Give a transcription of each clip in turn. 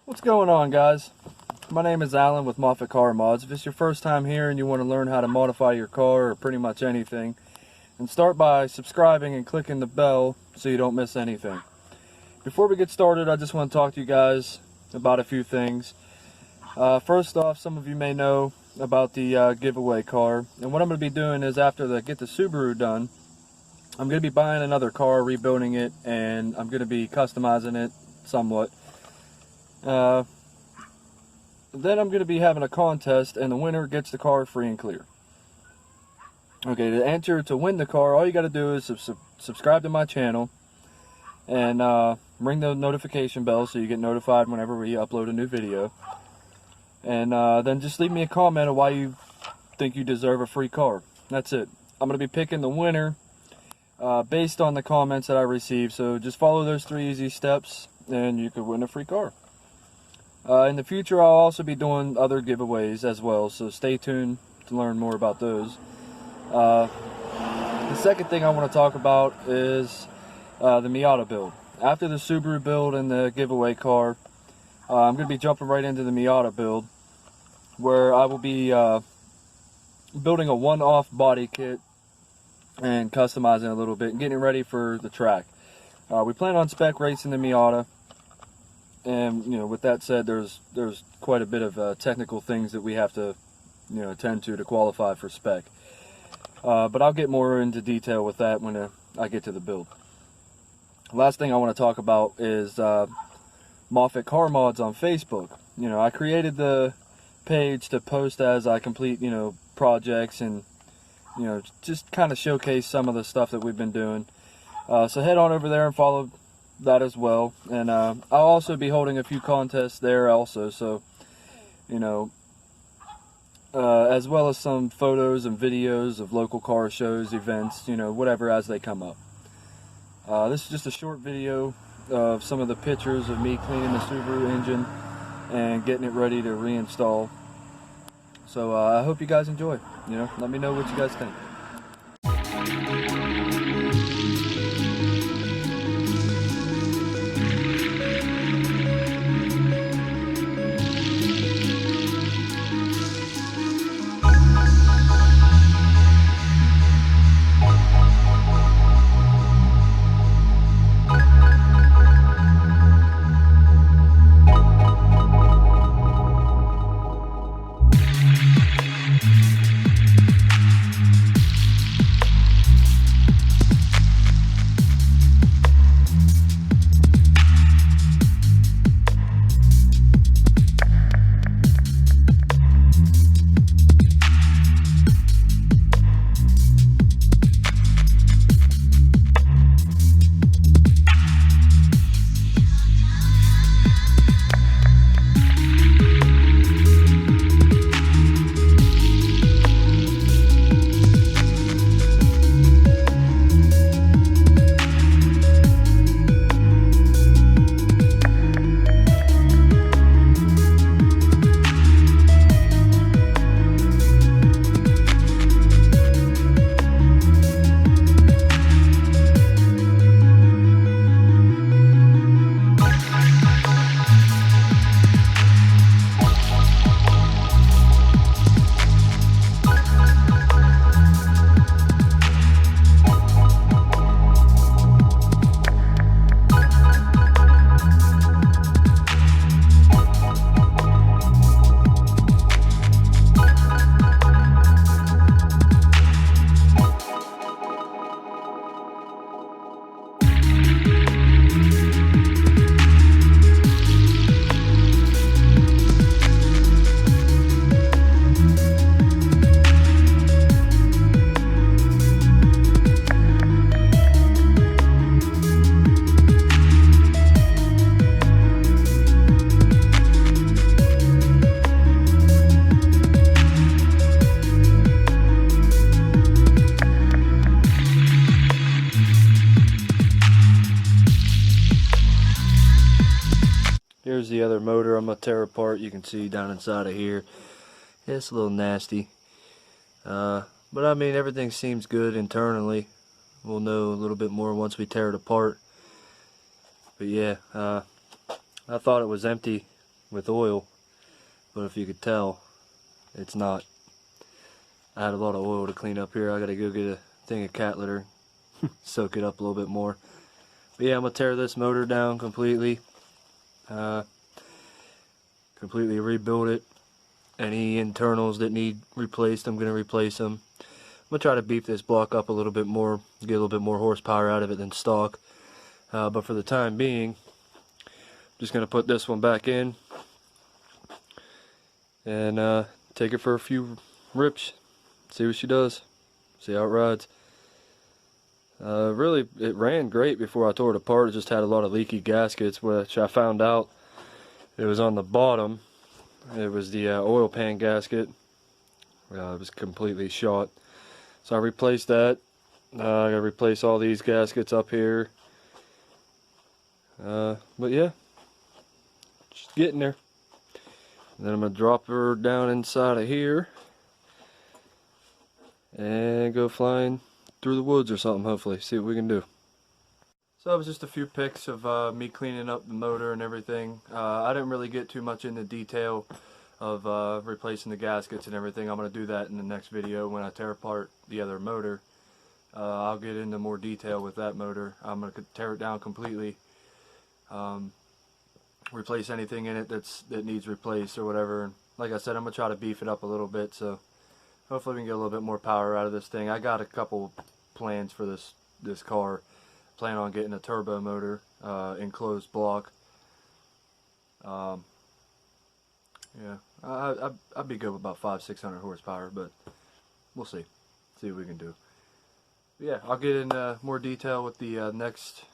What's going on, guys? My name is Alan with Moffat Car Mods. If it's your first time here and you want to learn how to modify your car or pretty much anything, then start by subscribing and clicking the bell so you don't miss anything. Before we get started, I just want to talk to you guys about a few things. First off, some of you may know about the giveaway car, and what I'm going to be doing is after I get the Subaru done, I'm going to be buying another car, rebuilding it, and I'm going to be customizing it somewhat. Then I'm going to be having a contest, and the winner gets the car free and clear. Okay, to enter to win the car, all you got to do is subscribe to my channel and ring the notification bell so you get notified whenever we upload a new video. And then just leave me a comment on why you think you deserve a free car. That's it. I'm going to be picking the winner based on the comments that I receive. So just follow those 3 easy steps and you could win a free car. In the future, I'll also be doing other giveaways as well, so stay tuned to learn more about those. The second thing I want to talk about is the Miata build. After the Subaru build and the giveaway car, I'm going to be jumping right into the Miata build, where I will be building a one-off body kit and customizing a little bit and getting ready for the track. We plan on spec racing the Miata. And with that said, there's quite a bit of technical things that we have to attend to qualify for spec. But I'll get more into detail with that when I get to the build. Last thing I want to talk about is Moffat Car Mods on Facebook. I created the page to post as I complete projects and just kind of showcase some of the stuff that we've been doing. So head on over there and follow that as well, and I'll also be holding a few contests there also, so as well as some photos and videos of local car shows, events, whatever as they come up. This is just a short video of some of the pictures of me cleaning the Subaru engine and getting it ready to reinstall. So I hope you guys enjoy. Let me know what you guys think. Here's the other motor I'm going to tear apart. You can see down inside of here. It's a little nasty. But I mean, everything seems good internally. We'll know a little bit more once we tear it apart. But yeah, I thought it was empty with oil, but if you could tell, it's not. I had a lot of oil to clean up here. I gotta go get a thing of cat litter, soak it up a little bit more. But yeah, I'm gonna tear this motor down completely, completely rebuild it. Any internals that need replaced, I'm gonna replace them. I'm gonna try to beef this block up a little bit more, get a little bit more horsepower out of it than stock. But for the time being, I'm just gonna put this one back in and take it for a few rips, see what she does, see how it rides. Really, it ran great before I tore it apart. It just had a lot of leaky gaskets, which I found out it was on the bottom. It was the oil pan gasket. It was completely shot. So I replaced that. I gotta replace all these gaskets up here. But yeah, just getting there. And then I'm gonna drop her down inside of here and go flying through the woods or something, hopefully. See what we can do. So that was just a few pics of me cleaning up the motor and everything. I didn't really get too much into detail of replacing the gaskets and everything. I'm going to do that in the next video when I tear apart the other motor. I'll get into more detail with that motor. I'm going to tear it down completely. Replace anything in it that needs replaced or whatever. And like I said, I'm going to try to beef it up a little bit, so hopefully we can get a little bit more power out of this thing. I got a couple plans for this car. Plan on getting a turbo motor, enclosed block. Yeah, I'd be good with about 500-600 horsepower, but we'll see what we can do. But yeah, I'll get into more detail with the next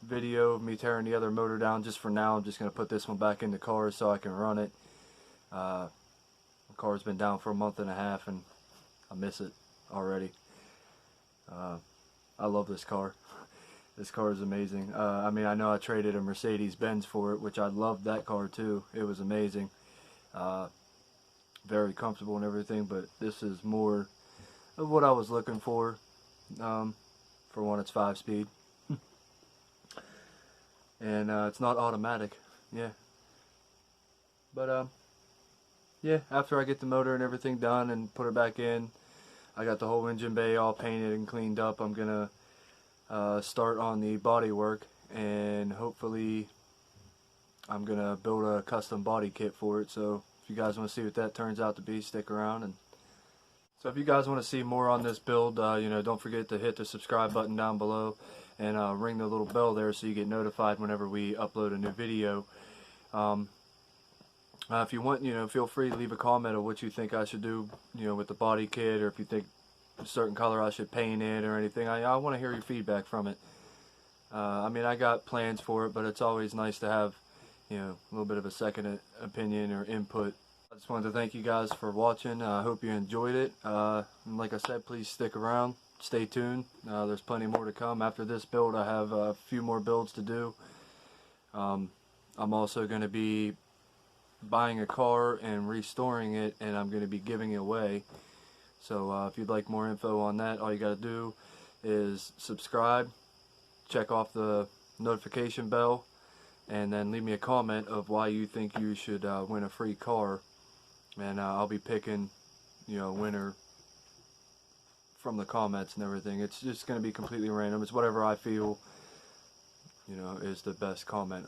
video of me tearing the other motor down. Just for now, I'm just going to put this one back in the car so I can run it. The car's been down for a month and a half and I miss it already. I love this car. This car is amazing. I mean, I know I traded a Mercedes-Benz for it, which I loved that car too. It was amazing. Very comfortable and everything, but this is more of what I was looking for. For one, it's 5-speed. And it's not automatic. Yeah. But yeah, after I get the motor and everything done and put it back in, I got the whole engine bay all painted and cleaned up. I'm gonna start on the body work, and hopefully I'm gonna build a custom body kit for it. So if you guys want to see what that turns out to be, stick around. And so if you guys want to see more on this build, you know, don't forget to hit the subscribe button down below and ring the little bell there so you get notified whenever we upload a new video. If you want, you know, feel free to leave a comment of what you think I should do, you know, with the body kit, or if you think a certain color I should paint it or anything. I want to hear your feedback from it. I mean, I got plans for it, but it's always nice to have, you know, a little bit of a second opinion or input. I just wanted to thank you guys for watching. I hope you enjoyed it. And like I said, please stick around. Stay tuned. There's plenty more to come. After this build, I have a few more builds to do. I'm also going to be buying a car and restoring it, and I'm going to be giving it away. So if you'd like more info on that, all you got to do is subscribe, check off the notification bell, and then leave me a comment of why you think you should win a free car, and I'll be picking, you know, winner from the comments and everything. It's just going to be completely random. It's whatever I feel, you know, is the best comment.